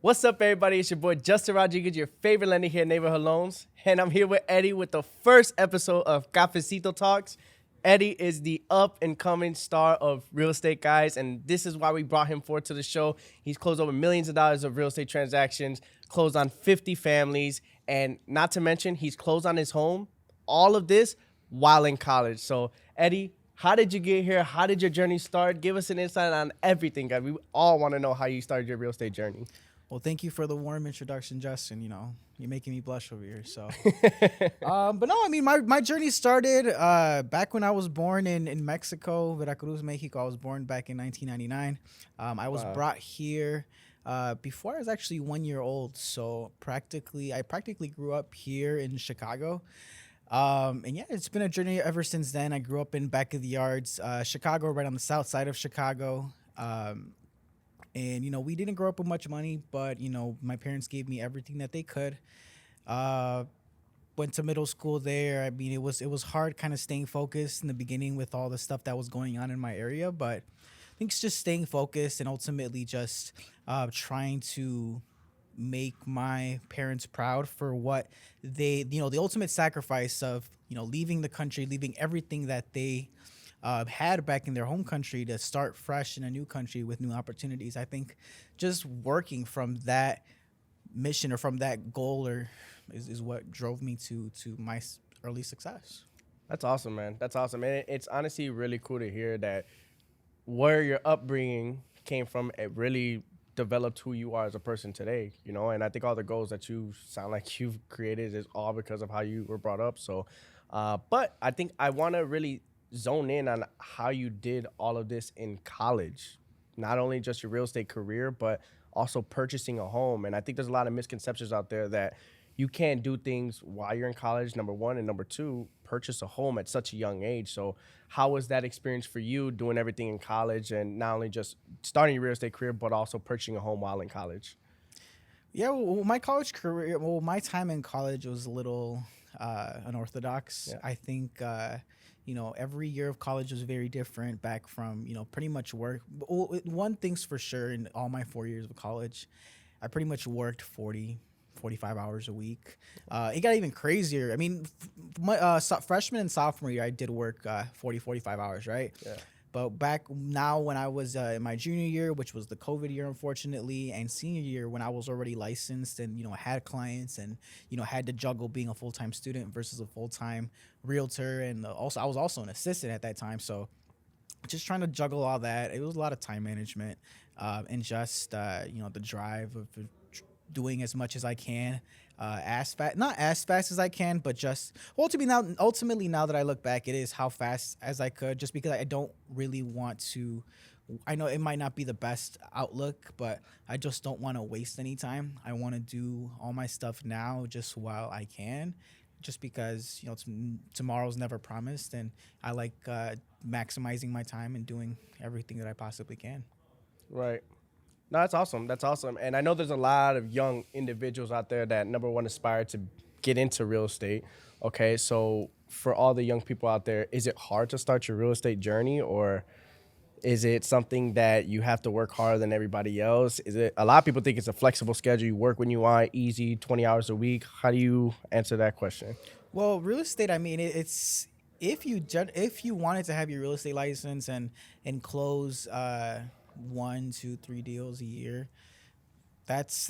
What's up, everybody? It's your boy Justin Rodriguez, your favorite lender here at Neighborhood Loans, and I'm here with Edy with the first episode of Cafecito Talks. Edy is the up and coming star of real estate, guys, and this is why we brought him forward to the show. He's closed over millions of dollars of real estate transactions, closed on 50 families, and not to mention, he's closed on his home. All of this while in college. So, Edy, how did you get here? How did your journey start? Give us an insight on everything, guys. We all want to know how you started your real estate journey. Well, thank you for the warm introduction, Justin. You're making me blush over here. So, but no, I mean, my journey started back when I was born in Mexico, Veracruz, Mexico. I was born back in 1999. I was brought here before I was actually 1 year old. So I practically grew up here in Chicago. And yeah, it's been a journey ever since then. I grew up in back of the yards, Chicago, right on the south side of Chicago. And we didn't grow up with much money, but my parents gave me everything that they could. Went to middle school there. I mean, it was hard kind of staying focused in the beginning with all the stuff that was going on in my area, but I think it's just staying focused and ultimately just trying to make my parents proud for what the ultimate sacrifice of leaving the country, leaving everything that they had back in their home country to start fresh in a new country with new opportunities. I think just working from that mission or from that goal is what drove me to my early success. That's awesome, man. That's awesome. And it's honestly really cool to hear that where your upbringing came from, it really developed who you are as a person today, And I think all the goals that you sound like you've created is all because of how you were brought up. So, but I think I want to really zone in on how you did all of this in college, not only just your real estate career, but also purchasing a home. And I think there's a lot of misconceptions out there that you can't do things while you're in college, number one, and number two, purchase a home at such a young age. So how was that experience for you doing everything in college and not only just starting your real estate career, but also purchasing a home while in college? Yeah, well, my college career, my time in college was a little unorthodox. Yeah. I think, every year of college was very different back from, pretty much work. One thing's for sure in all my 4 years of college, I pretty much worked 45 hours a week. It got even crazier. I mean, freshman and sophomore year, I did work 45 hours, right? Yeah. But back now when I was in my junior year, which was the COVID year, unfortunately, and senior year when I was already licensed and, had clients and, had to juggle being a full-time student versus a full-time realtor. And also I was also an assistant at that time. So just trying to juggle all that. It was a lot of time management and just, the drive of doing as much as I can, not as fast as I can, but just ultimately now that I look back, it is how fast as I could, just because I don't really want to. I know it might not be the best outlook, but I just don't want to waste any time. I want to do all my stuff now just while I can, just because tomorrow's never promised, and I like maximizing my time and doing everything that I possibly can. Right. No, that's awesome. That's awesome. And I know there's a lot of young individuals out there that, number one, aspire to get into real estate. Okay, so for all the young people out there, is it hard to start your real estate journey, or is it something that you have to work harder than everybody else? Is it, a lot of people think it's a flexible schedule. You work when you want, easy, 20 hours a week. How do you answer that question? Well, real estate, I mean, it's if you wanted to have your real estate license and close 1, 2, 3 deals a year, that's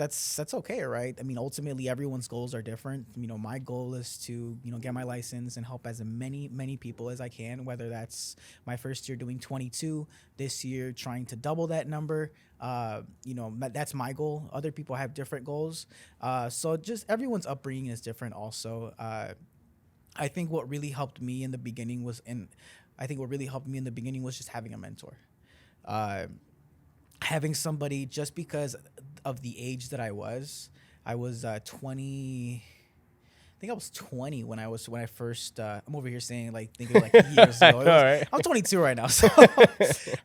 okay, right? I mean, ultimately, everyone's goals are different. My goal is to get my license and help as many people as I can. Whether that's my first year doing 22, this year trying to double that number. That's my goal. Other people have different goals. So just everyone's upbringing is different. Also, I think what really helped me in the beginning was just having a mentor. Having somebody, just because of the age that I was 20. I think I was 20 when I first. I'm over here saying thinking years ago. All right. I'm 22 right now, so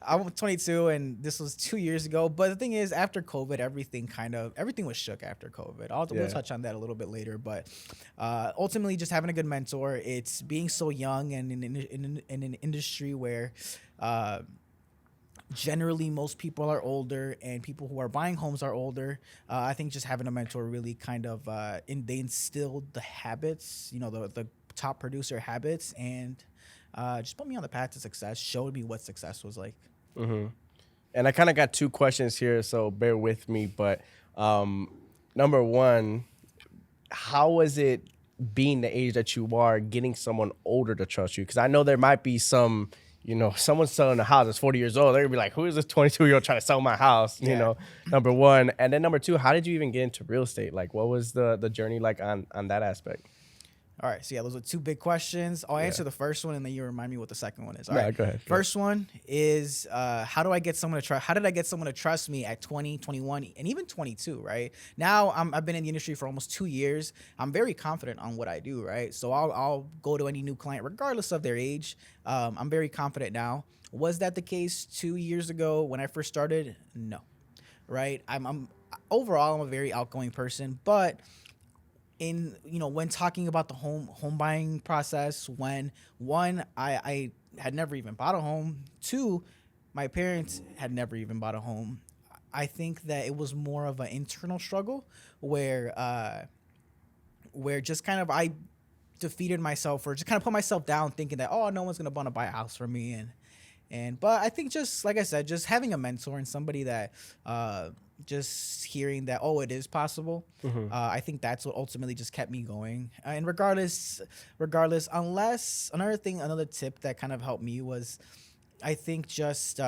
I'm 22, and this was 2 years ago. But the thing is, after COVID, everything was shook after COVID. We'll touch on that a little bit later, but ultimately, just having a good mentor. It's being so young and in an industry where Generally, most people are older, and people who are buying homes are older. I think just having a mentor really kind of they instilled the habits, the top producer habits, and just put me on the path to success. Showed me what success was like. And I kind of got two questions here, so bear with me. But um, number one, how was it being the age that you are, getting someone older to trust you? Because I know there might be some, someone selling a house that's 40 years old. They're gonna be like, who is this 22-year-old trying to sell my house? Yeah. Number one. And then number two, how did you even get into real estate? Like, what was the journey like on that aspect? All right, so yeah, those are two big questions. I'll answer Yeah. the first one, and then you remind me what the second one is. All No, right, go ahead. first one is how do I get someone to trust? How did I get someone to trust me at 20, 21, and even 22? Right now, I've been in the industry for almost 2 years. I'm very confident on what I do. Right, so I'll go to any new client regardless of their age. I'm very confident now. Was that the case 2 years ago when I first started? No. Right, I'm overall I'm a very outgoing person, but in when talking about the home buying process, when one I had never even bought a home, two my parents had never even bought a home, I think that it was more of an internal struggle where just kind of I defeated myself or just kind of put myself down thinking that, oh, no one's gonna want to buy a house from me. And but I think, just like I said, just having a mentor and somebody that just hearing that, oh, it is possible. I think that's what ultimately just kept me going. And regardless, unless another tip that kind of helped me was, I think, just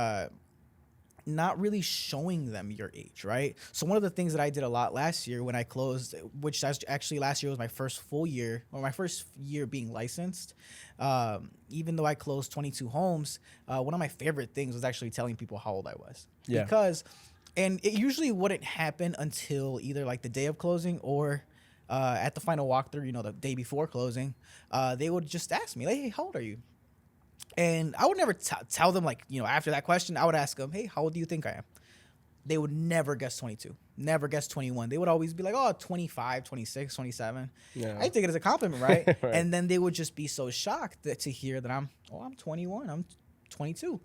not really showing them your age, right? So one of the things that I did a lot last year when I closed, which actually last year was my first full year, or my first year being licensed, even though I closed 22 homes, one of my favorite things was actually telling people how old I was. Yeah. Because, and it usually wouldn't happen until either like the day of closing or at the final walkthrough, the day before closing, they would just ask me, like, hey, how old are you? And I would never tell them, like, after that question, I would ask them, hey, how old do you think I am? They would never guess 22, never guess 21. They would always be like, oh, 25, 26, 27. Yeah. I take it as a compliment, right? Right. And then they would just be so shocked to hear that I'm 21, I'm 22.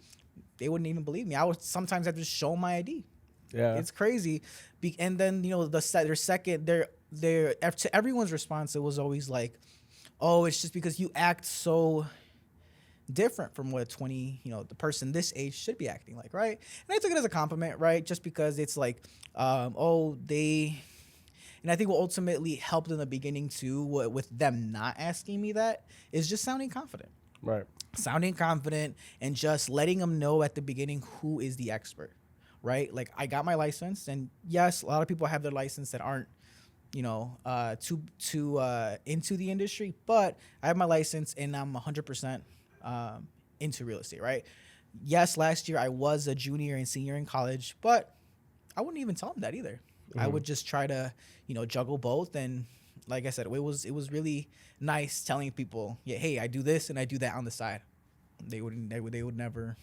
They wouldn't even believe me. I would sometimes have to show my ID. Yeah. It's crazy. And then, their to everyone's response, it was always like, oh, it's just because you act so different from what a 20, the person this age should be acting like, right? And I took it as a compliment, right? Just because it's like, and I think what ultimately helped in the beginning too, with them not asking me that, is just sounding confident. Right. Sounding confident and just letting them know at the beginning who is the expert, right? Like, I got my license, and yes, a lot of people have their license that aren't, too into the industry, but I have my license and I'm 100% into real estate, right? Yes, last year I was a junior and senior in college, but I wouldn't even tell them that either. I would just try to, juggle both. And like I said, it was really nice telling people, yeah, hey, I do this and I do that on the side. They would never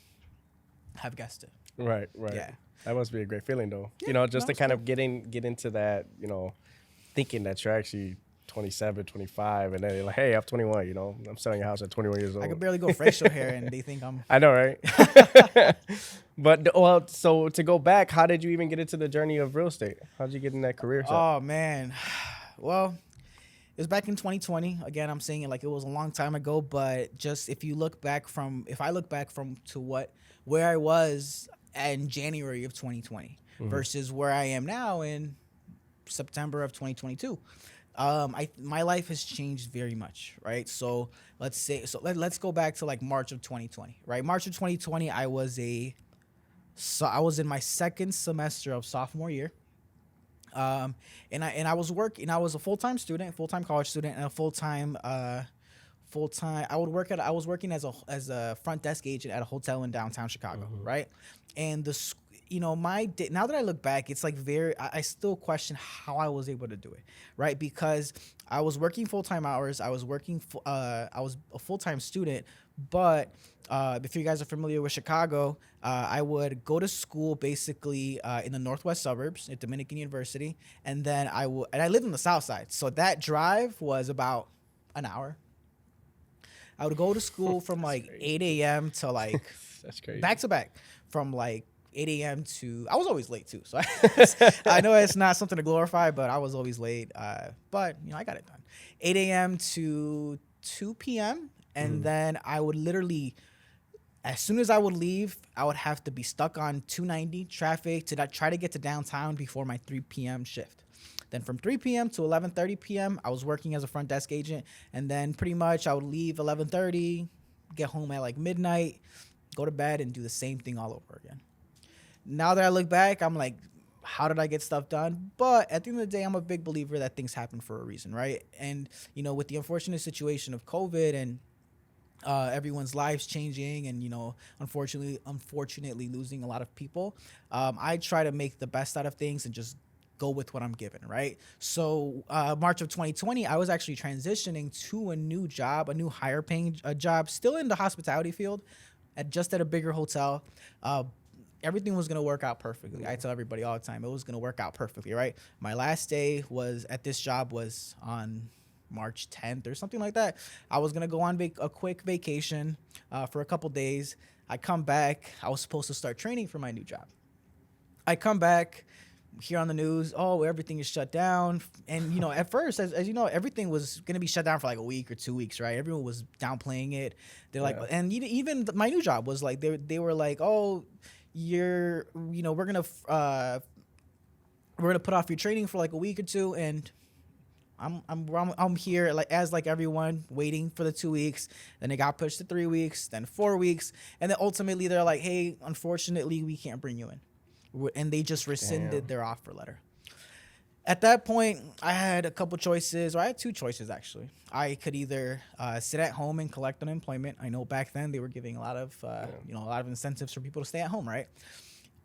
have guessed it. Right. Yeah. That must be a great feeling, though. Yeah, Just no, to kind of get into that, thinking that you're actually 27, 25, and then you're like, hey, I'm 21, I'm selling a house at 21 years old. I could barely go facial hair and they think I'm. I know, right? But, well, so to go back, how did you even get into the journey of real estate? How did you get in that career? Oh, man. Well, it was back in 2020. Again, I'm saying it like it was a long time ago, but just if I look back from to where I was in January of 2020 versus where I am now in September of 2022. My life has changed very much, right? So let's go back to like March of 2020, right? March of 2020, I was in my second semester of sophomore year. And I was working. I was a full-time college student, and a full-time. I was working as a front desk agent at a hotel in downtown Chicago, right? And now that I look back, it's like I still question how I was able to do it, right? Because I was working full-time hours. I was a full-time student, but if you guys are familiar with Chicago, I would go to school basically in the northwest suburbs at Dominican University, and then I lived in the south side, so that drive was about an hour. I would go to school from like 8 a.m. to like That's crazy. back to back from like 8 a.m. to, I was always late too. So I know it's not something to glorify, but I was always late. But I got it done. 8 a.m. to 2 p.m. And then I would literally, as soon as I would leave, I would have to be stuck on 290 traffic to try to get to downtown before my 3 p.m. shift. Then from 3 p.m. to 11:30 p.m., I was working as a front desk agent. And then pretty much I would leave 11:30, get home at like midnight, go to bed, and do the same thing all over again. Now that I look back, I'm like, how did I get stuff done? But at the end of the day, I'm a big believer that things happen for a reason, right? And, with the unfortunate situation of COVID and everyone's lives changing and, unfortunately losing a lot of people, I try to make the best out of things and just go with what I'm given, right? So March of 2020, I was actually transitioning to a new job, a new higher paying job, still in the hospitality field, just at a bigger hotel. Everything was going to work out perfectly. I tell everybody all the time, it was going to work out perfectly, right? My last day was at this job was on March 10th or something like that. I was going to go on a quick vacation for a couple days. I come back. I was supposed to start training for my new job. I come back, hear on the news, oh, everything is shut down. And, at first, as you know, everything was going to be shut down for like a week or 2 weeks, right? Everyone was downplaying it. They're like, and even my new job was like, they were like, oh, we're gonna put off your training for like a week or two, and I'm here like everyone waiting for the 2 weeks. Then it got pushed to 3 weeks, then 4 weeks, and then ultimately they're like, hey, unfortunately we can't bring you in, and they just rescinded their offer letter. At that point, I had a couple choices, or I had two choices actually. I could either sit at home and collect unemployment. I know back then they were giving a lot of a lot of incentives for people to stay at home, right?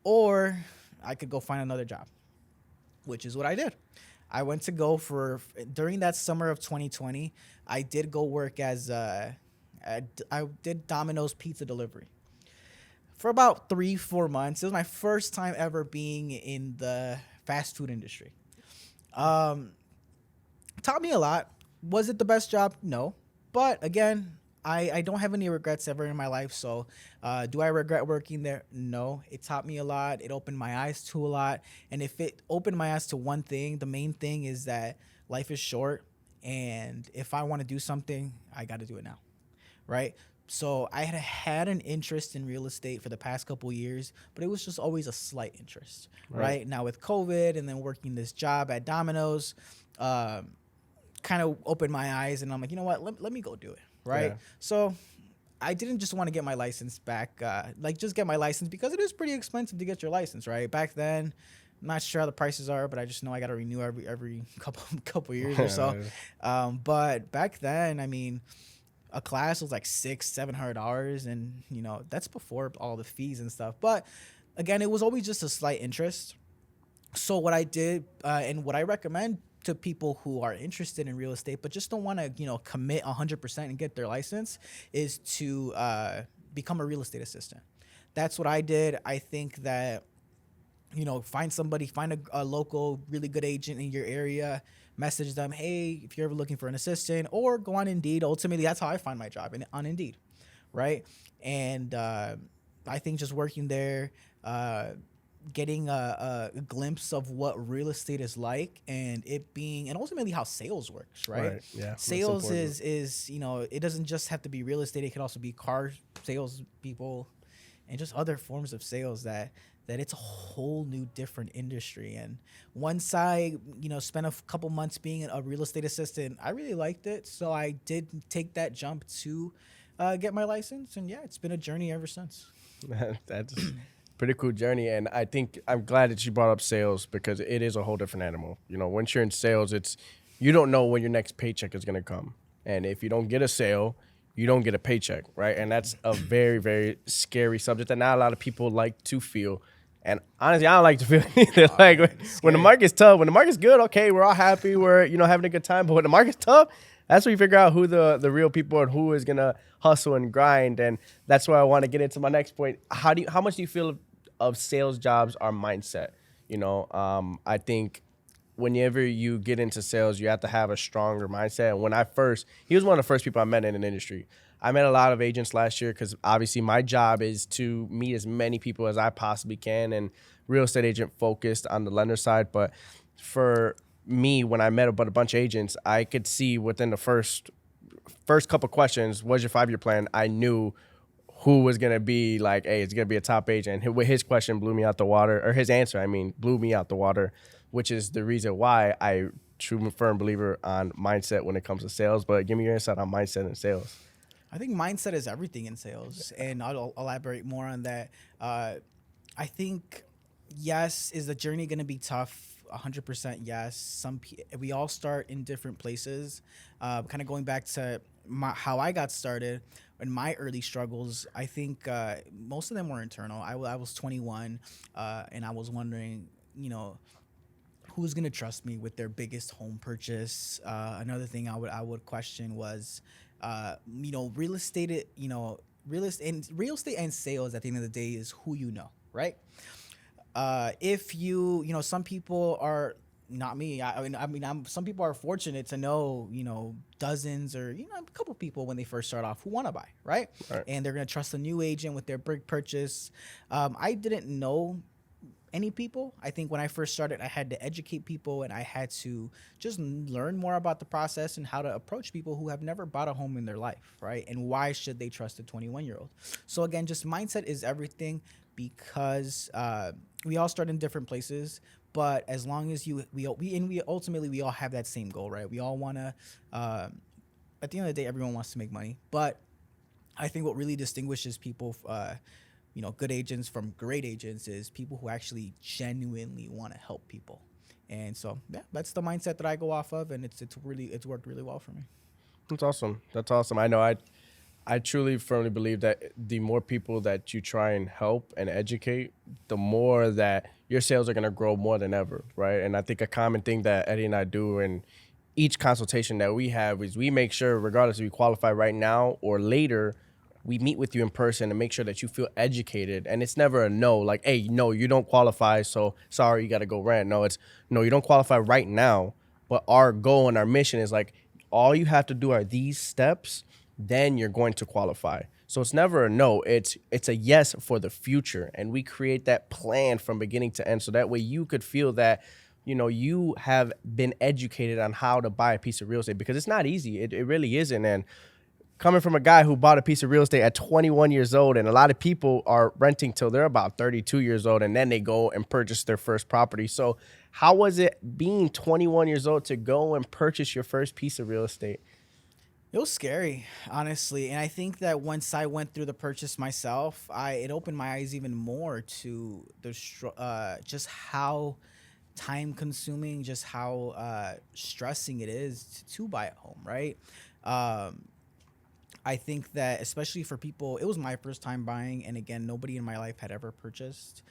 Or I could go find another job, which is what I did. I went to go during that summer of 2020. I did go work as I did Domino's pizza delivery for about 3-4 months. It was my first time ever being in the fast food industry. Taught me a lot. Was it the best job? No. But again, I don't have any regrets ever in my life. So do I regret working there? No. It taught me a lot. It opened my eyes to a lot. And if it opened my eyes to one thing, the main thing is that life is short. And if I want to do something, I got to do it now. Right? So I had an interest in real estate for the past couple of years, but it was just always a slight interest, right? Now with COVID and then working this job at Domino's, kind of opened my eyes, and I'm like, you know what? Let me go do it, right? Yeah. So I didn't just want to get my license back, just get my license, because it is pretty expensive to get your license, right? Back then, I'm not sure how the prices are, but I just know I got to renew every couple years or so. But back then, I mean, a class was like $600-$700, and that's before all the fees and stuff. But again, it was always just a slight interest. So what I did, and what I recommend to people who are interested in real estate but just don't want to commit 100% and get their license, is to become a real estate assistant. That's what I did. I think that find a local really good agent in your area, message them, hey, if you're ever looking for an assistant, or go on Indeed. Ultimately, that's how I find my job, on Indeed, right? And I think just working there, getting a glimpse of what real estate is like, and ultimately how sales works, right? Yeah. Sales is it doesn't just have to be real estate. It can also be car sales people and just other forms of sales that it's a whole new different industry. And once I, spent a couple months being a real estate assistant, I really liked it. So I did take that jump to get my license. And yeah, it's been a journey ever since. That's a pretty cool journey. And I think I'm glad that you brought up sales, because it is a whole different animal. Once you're in sales, you don't know when your next paycheck is going to come. And if you don't get a sale, you don't get a paycheck, right? And that's a very, very scary subject that not a lot of people like to feel. And honestly, I don't like to feel either. When the market's tough, when the market's good, okay, we're all happy, we're having a good time. But when the market's tough, that's when you figure out who the real people are and who is gonna hustle and grind. And that's why I want to get into my next point. How much do you feel of sales jobs are mindset? I think whenever you get into sales, you have to have a stronger mindset. And he was one of the first people I met in an industry. I met a lot of agents last year because obviously my job is to meet as many people as I possibly can, and real estate agent focused on the lender side. But for me, when I met a bunch of agents, I could see within the first couple questions, what's your 5-year plan? I knew who was gonna be like, hey, it's gonna be a top agent. His question blew me out the water, or his answer, I mean, blew me out the water, which is the reason why I true firm believer on mindset when it comes to sales. But give me your insight on mindset and sales. I think mindset is everything in sales, and I'll elaborate more on that. Uh, I think yes, is the journey going to be tough? 100% yes. We all start in different places. Kind of going back to how I got started and my early struggles. I think most of them were internal. I was 21, and I was wondering, you know, who's gonna trust me with their biggest home purchase. Another thing I would question was, real estate. Real estate and sales at the end of the day is who you know, right? If some people are not me. Some people are fortunate to know, dozens or a couple people when they first start off who want to buy, right? Right. And they're gonna trust a new agent with their big purchase. I didn't know any people. I think when I first started, I had to educate people and I had to just learn more about the process and how to approach people who have never bought a home in their life, right? And why should they trust a 21-year-old? So again, just mindset is everything because we all start in different places. But as long as we ultimately we all have that same goal, right? We all want to. At the end of the day, everyone wants to make money, but I think what really distinguishes people, good agents from great agents is people who actually genuinely want to help people. And so, yeah, that's the mindset that I go off of, and it's worked really well for me. That's awesome. That's awesome. I know I truly firmly believe that the more people that you try and help and educate, the more that your sales are going to grow more than ever, right? And I think a common thing that Eddie and I do in each consultation that we have is we make sure, regardless if you qualify right now or later, we meet with you in person and make sure that you feel educated. And it's never a no, like, hey, no, you don't qualify, so sorry, you got to go rent. No, it's no, you don't qualify right now. But our goal and our mission is like, all you have to do are these steps, then you're going to qualify. So it's never a no, it's a yes for the future. And we create that plan from beginning to end. So that way you could feel that, you have been educated on how to buy a piece of real estate because it's not easy. It really isn't. And coming from a guy who bought a piece of real estate at 21 years old, and a lot of people are renting till they're about 32 years old, and then they go and purchase their first property. So how was it being 21 years old to go and purchase your first piece of real estate? It was scary, honestly, and I think that once I went through the purchase myself, it opened my eyes even more to just how time consuming, just how stressing it is to buy at home, right? Um, I think that especially for people, it was my first time buying, and again, nobody in my life had ever purchased.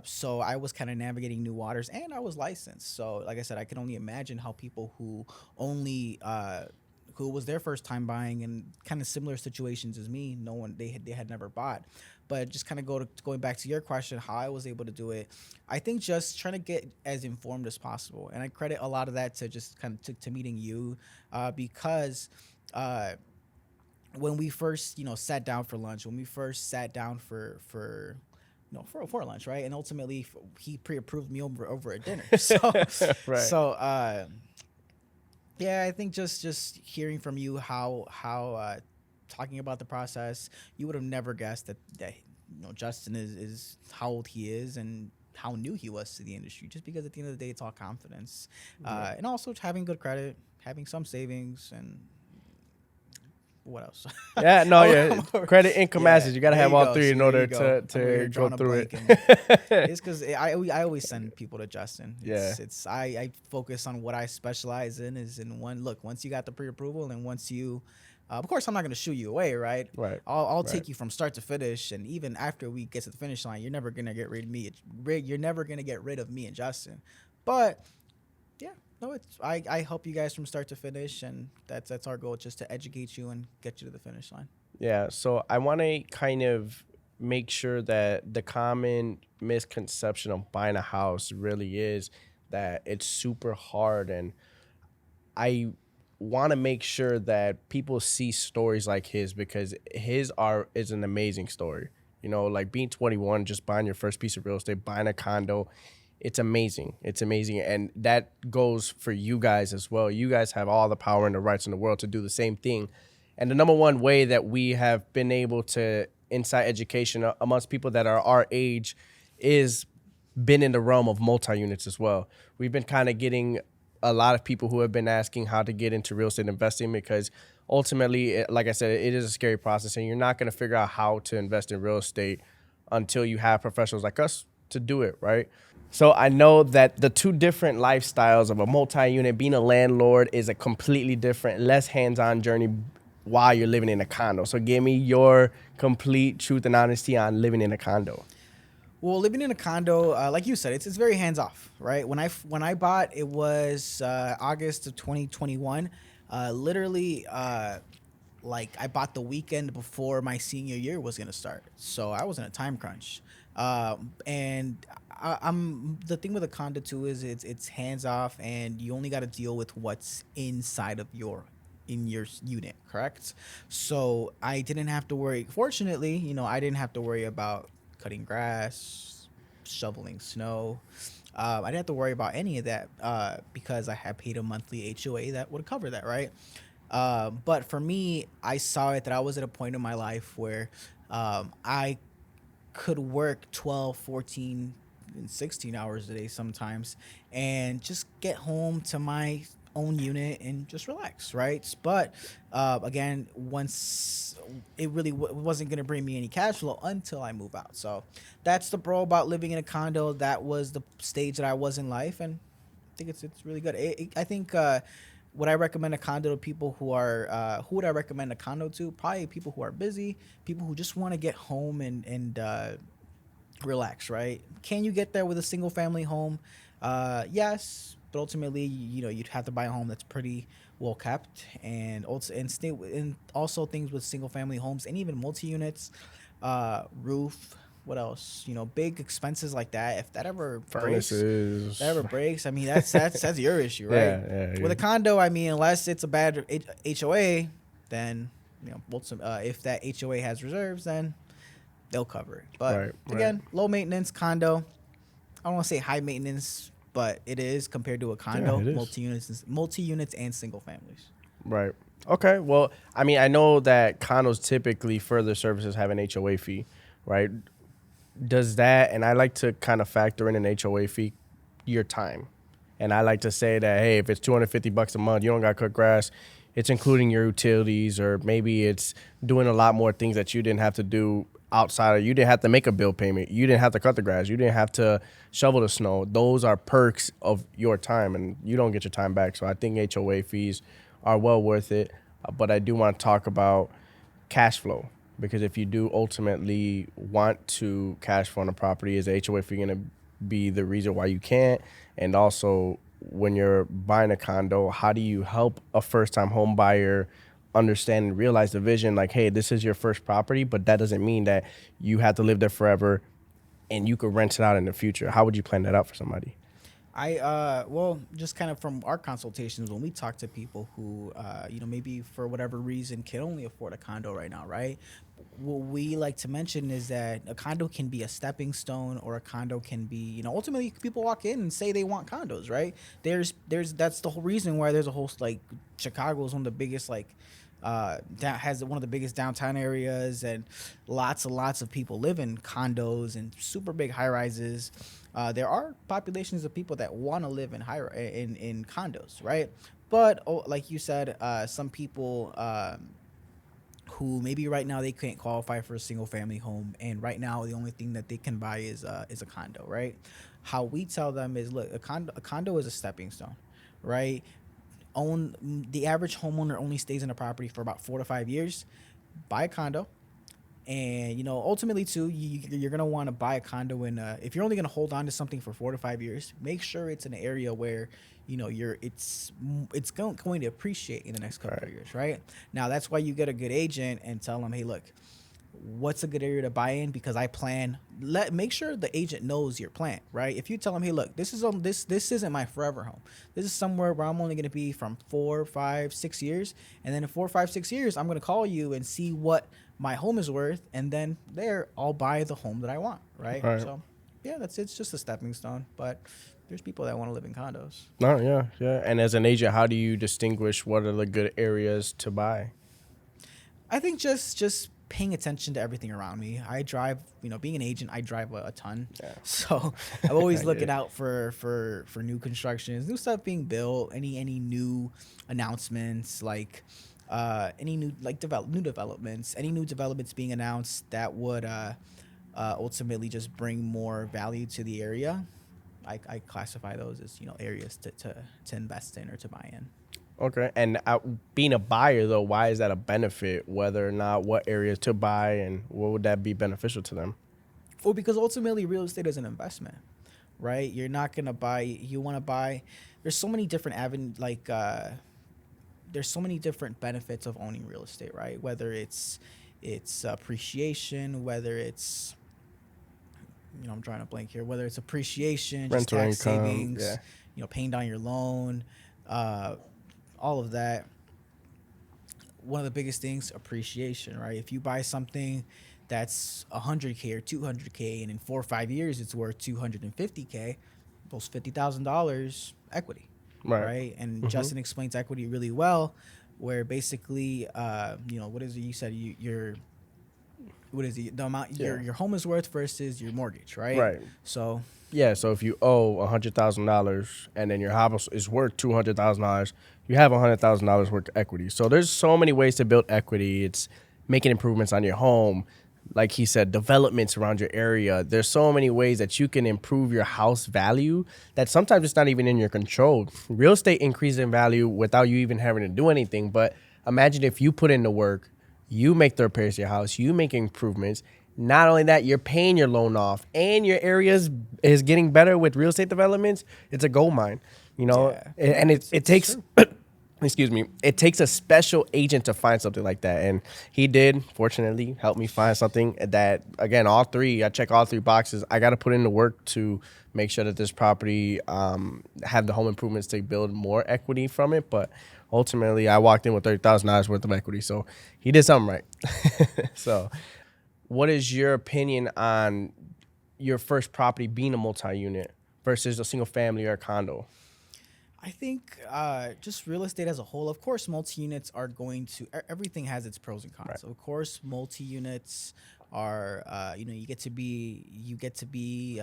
So I was kind of navigating new waters, and I was licensed. So, like I said, I can only imagine how people only who was their first time buying and kind of similar situations as me, no one they had never bought. But just kind of going back to your question, how I was able to do it, I think just trying to get as informed as possible, and I credit a lot of that to just kind of to meeting you, because. When we first sat down for lunch, when we first sat down for lunch, right, and ultimately he pre-approved me over a dinner. So Right. so yeah, I think just hearing from you how talking about the process, you would have never guessed that Justin is how old he is and how new he was to the industry, just because at the end of the day it's all confidence, and also having good credit, having some savings, and what else? Yeah, no, yeah. Credit, income, Yeah, assets. You got to there have you all go. three See, in there you order go. to, I'm over here to go drawing a through blank, and it. it's because I always send people to Justin. Yeah. I focus on what I specialize in is in one look. Once you got the pre-approval, and once you, of course, I'm not going to shoo you away, right? Right. I'll Right. take you from start to finish, and even after we get to the finish line, you're never gonna get rid of me. You're never gonna get rid of me and Justin. But yeah, no, I help you guys from start to finish, and that's our goal, just to educate you and get you to the finish line. Yeah. So I want to kind of make sure that the common misconception of buying a house really is that it's super hard. And I want to make sure that people see stories like his, because his art is an amazing story. You know, like being 21, just buying your first piece of real estate, buying a condo, it's amazing. It's amazing. And that goes for you guys as well. You guys have all the power and the rights in the world to do the same thing. And the number one way that we have been able to incite education amongst people that are our age is been in the realm of multi-units as well. We've been kind of getting a lot of people who have been asking how to get into real estate investing, because ultimately, like I said, it is a scary process, and you're not going to figure out how to invest in real estate until you have professionals like us to do it, right? So I know that the two different lifestyles of a multi-unit, being a landlord, is a completely different, less hands-on journey while you're living in a condo. So give me your complete truth and honesty on living in a condo. Well, living in a condo, like you said, it's very hands off, right? When I bought, it was August of 2021. Literally, like I bought the weekend before my senior year was gonna start, so I was in a time crunch. And I'm the thing with a condo too is it's hands off, and you only got to deal with what's inside of your in your unit, correct? So I didn't have to worry. Fortunately, I didn't have to worry about cutting grass, shoveling snow. I didn't have to worry about any of that because I had paid a monthly HOA that would cover that, right? But for me, I saw it that I was at a point in my life where I could work 12, 14, and 16 hours a day sometimes and just get home to my own unit and just relax, right? But again, once it really wasn't going to bring me any cash flow until I move out. So that's the pro about living in a condo. That was the stage that I was in life, and I think it's really good. I think would I recommend a condo to people who would I recommend a condo to? Probably people who are busy, people who just want to get home and relax, right? Can you get there with a single family home? Yes, but ultimately, you'd have to buy a home that's pretty well kept, and also things with single family homes and even multi units, roof. What else? Big expenses like that. If that Furnaces. ever breaks, I mean that's your issue, right? Yeah, yeah, With yeah. a condo, I mean, unless it's a bad HOA, then if that HOA has reserves, then they'll cover it. But Right, right. again, low maintenance condo. I don't want to say high maintenance, but it is compared to a Yeah, condo, it is. multi units, and single families. Right. Okay. Well, I mean, I know that condos typically further services have an HOA fee, right? Does that, and I like to kind of factor in an HOA fee, your time. And I like to say that, hey, if it's 250 bucks a month, you don't got to cut grass. It's including your utilities, or maybe it's doing a lot more things that you didn't have to do outside of, you didn't have to make a bill payment. You didn't have to cut the grass. You didn't have to shovel the snow. Those are perks of your time, and you don't get your time back. So I think HOA fees are well worth it. But I do want to talk about cash flow, because if you do ultimately want to cash flow on a property, is the HOA fee going to be the reason why you can't? And also, when you're buying a condo, how do you help a first-time home buyer understand and realize the vision? Like, hey, this is your first property, but that doesn't mean that you have to live there forever, and you could rent it out in the future. How would you plan that out for somebody? Well, just kind of from our consultations, when we talk to people who maybe for whatever reason can only afford a condo right now, right? What we like to mention is that a condo can be a stepping stone, or a condo can be, ultimately people walk in and say they want condos, right? That's the whole reason why there's a whole, like, Chicago is one of the biggest, like, has one of the biggest downtown areas, and lots and lots of people live in condos and super big high rises. There are populations of people that want to live in condos, right? But like you said, some people who maybe right now they can't qualify for a single family home, and right now the only thing that they can buy is a condo, right? How we tell them is, look, a condo is a stepping stone, right? The average homeowner only stays in a property for about 4 to 5 years. Buy a condo, and ultimately too, you're gonna want to buy a condo in. If you're only gonna hold on to something for 4 to 5 years, make sure it's an area where it's going to appreciate in the next couple of Right. years, right? Now that's why you get a good agent and tell them, hey, look, what's a good area to buy in, because I plan, make sure the agent knows your plan, right? If you tell them, hey, look, this isn't my forever home. This is somewhere where I'm only going to be from 4, 5, 6 years, and then in 4, 5, 6 years I'm going to call you and see what my home is worth, and then there I'll buy the home that I want, right? Right. So yeah, it's just a stepping stone, but there's people that want to live in condos. No, yeah, yeah. And as an agent, how do you distinguish what are the good areas to buy? I think just paying attention to everything around me. I drive, being an agent, I drive a ton. Yeah. So I'm always I get looking it. out for new constructions, new stuff being built, any new announcements, like any new new developments, any new developments being announced that would ultimately just bring more value to the area. I classify those as areas to invest in or to buy in. Okay. And being a buyer, though, why is that a benefit? Whether or not what areas to buy and what would that be beneficial to them? Well, because ultimately real estate is an investment, right? You're not gonna buy. You want to buy. There's so many different there's so many different benefits of owning real estate, right? Whether it's appreciation, whether it's I'm drawing a blank here. Whether it's appreciation, just Rental tax income. savings, Yeah. paying down your loan, uh, all of that. One of the biggest things, appreciation, right? If you buy something that's 100K or 200K, and in 4 or 5 years it's worth 250K, those $50,000 equity, Right. right? And Mm-hmm. Justin explains equity really well, where basically, what is it? You said your what is the amount Yeah. your home is worth versus your mortgage, right? Right. So Yeah. So if you owe $100,000 and then your house is worth $200,000, you have $100,000 worth of equity. So there's so many ways to build equity. It's making improvements on your home, like he said, developments around your area. There's so many ways that you can improve your house value that sometimes it's not even in your control. Real estate increases in value without you even having to do anything. But imagine if you put in the work, you make the repairs to your house, you make improvements. Not only that, you're paying your loan off, and your area is getting better with real estate developments. It's a gold mine, yeah, and it it's takes true. excuse me, it takes a special agent to find something like that. And he did, fortunately, help me find something that, again, I check all three boxes. I got to put in the work to make sure that this property have the home improvements to build more equity from it. But ultimately, I walked in with $30,000 worth of equity. So he did something right. So what is your opinion on your first property being a multi-unit versus a single family or a condo? I think just real estate as a whole. Of course, multi units are going to. Everything has its pros and cons. Right. Of course, multi units are. You get to be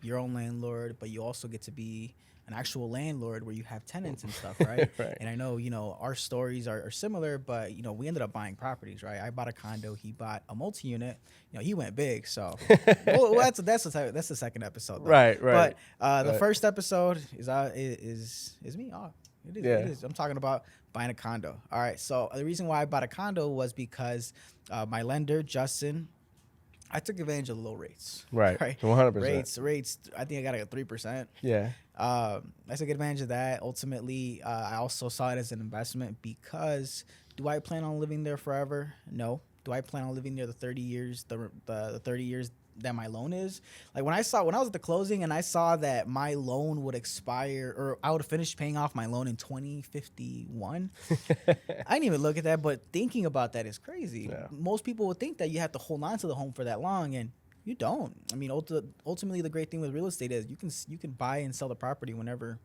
your own landlord, but you also get to be an actual landlord where you have tenants and stuff, right? Right. And I know our stories are similar, but we ended up buying properties, right? I bought a condo. He bought a multi unit. He went big, so well, that's the second episode though. Right, right. But the Right. first episode is me. Oh, it Yeah. is. I'm talking about buying a condo. All right. So the reason why I bought a condo was because my lender, Justin, I took advantage of the low rates. Right. Right. 100%. Rates. I think I got like 3%. Yeah. I took advantage of that. Ultimately, I also saw it as an investment because do I plan on living there forever? No. Do I plan on living there the 30 years, the 30 years that my loan is? Like when I was at the closing and I saw that my loan would expire, or I would finish paying off my loan in 2051. I didn't even look at that, but thinking about that is crazy. Yeah. Most people would think that you have to hold on to the home for that long, and you don't. I mean, ultimately, the great thing with real estate is you can buy and sell the property whenever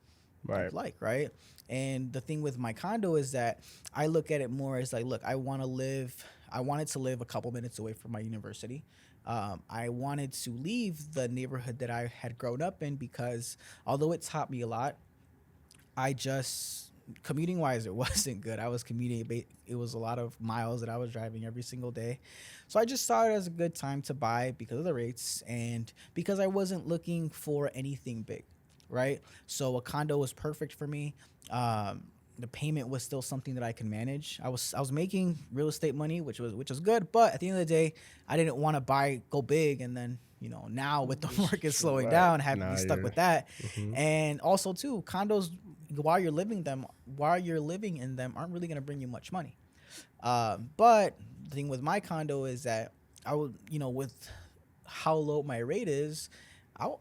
Right. you'd like, right? And the thing with my condo is that I look at it more as like, look, I wanted to live a couple minutes away from my university. I wanted to leave the neighborhood that I had grown up in because although it taught me a lot, I just commuting wise it wasn't good. I was commuting, it was a lot of miles that I was driving every single day. So I just saw it as a good time to buy because of the rates and because I wasn't looking for anything big, right? So a condo was perfect for me. The payment was still something that I can manage. I was making real estate money, which was good, but at the end of the day, I didn't want to go big and then now with the market slowing Right. down, having to Now be stuck you're. with that. Mhm. And also too, condos while you're living in them aren't really gonna bring you much money. But the thing with my condo is that I would, with how low my rate is,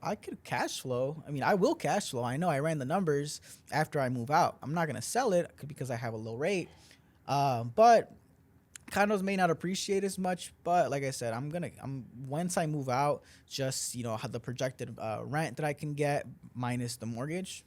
I could cash flow. I mean, I will cash flow. I know I ran the numbers after I move out. I'm not gonna sell it because I have a low rate. But condos may not appreciate as much. But like I said, I'm once I move out, just how the projected rent that I can get minus the mortgage.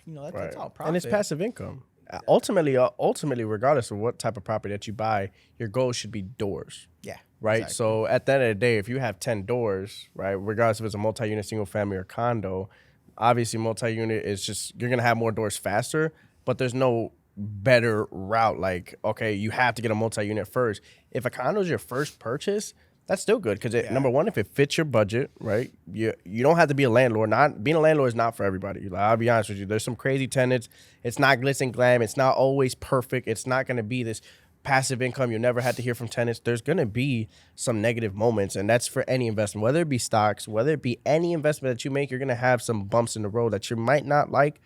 That's Right. all And it's profit. passive income. Ultimately, regardless of what type of property that you buy, your goal should be doors. Yeah, Right. exactly. So at the end of the day, if you have 10 doors, right, regardless if it's a multi-unit, single family or condo, obviously multi-unit is just, you're going to have more doors faster, but there's no better route. Like, okay, you have to get a multi-unit first. If a condo is your first purchase, that's still good because Yeah. number one, if it fits your budget, right, you don't have to be a landlord. Not being a landlord is not for everybody. Like, I'll be honest with you. There's some crazy tenants. It's not glitz and glam. It's not always perfect. It's not going to be this passive income. You'll never have to hear from tenants. There's going to be some negative moments, and that's for any investment, whether it be stocks, whether it be any investment that you make. You're going to have some bumps in the road that you might not like.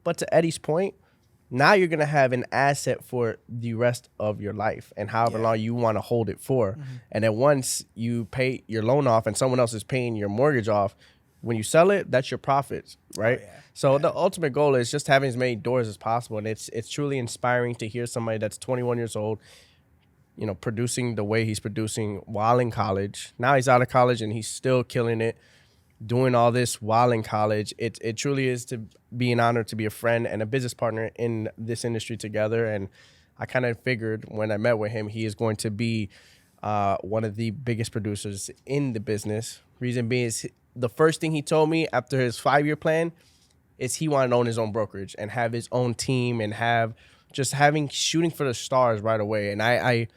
But to Eddie's point, now you're gonna have an asset for the rest of your life and however Yeah. long you want to hold it for. And then once you pay your loan off and someone else is paying your mortgage off, when you sell it, that's your profits, right? Oh, yeah. So the ultimate goal is just having as many doors as possible. And it's truly inspiring to hear somebody that's 21 years old, producing the way he's producing while in college. Now he's out of college and he's still killing it, doing all this while in college. It truly is to be an honor to be a friend and a business partner in this industry together. And I kind of figured when I met with him, he is going to be one of the biggest producers in the business. Reason being is the first thing he told me after his 5-year plan is he wanted to own his own brokerage and have his own team and have just having shooting for the stars right away. And I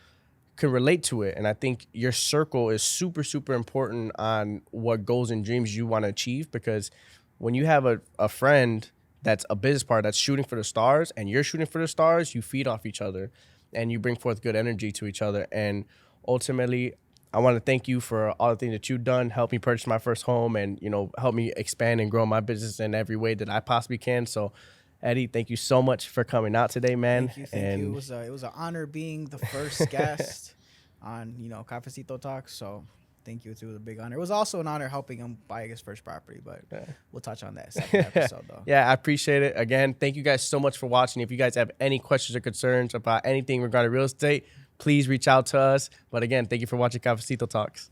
can relate to it. And I think your circle is super, super important on what goals and dreams you want to achieve, because when you have a friend that's a business partner that's shooting for the stars and you're shooting for the stars, you feed off each other and you bring forth good energy to each other. And ultimately, I want to thank you for all the things that you've done, help me purchase my first home and, help me expand and grow my business in every way that I possibly can. So Eddie, thank you so much for coming out today, man. Thank you. It was an honor being the first guest on Cafecito Talks. So thank you. It was a big honor. It was also an honor helping him buy his first property, but we'll touch on that second episode though. Yeah, I appreciate it. Again, thank you guys so much for watching. If you guys have any questions or concerns about anything regarding real estate, please reach out to us. But again, thank you for watching Cafecito Talks.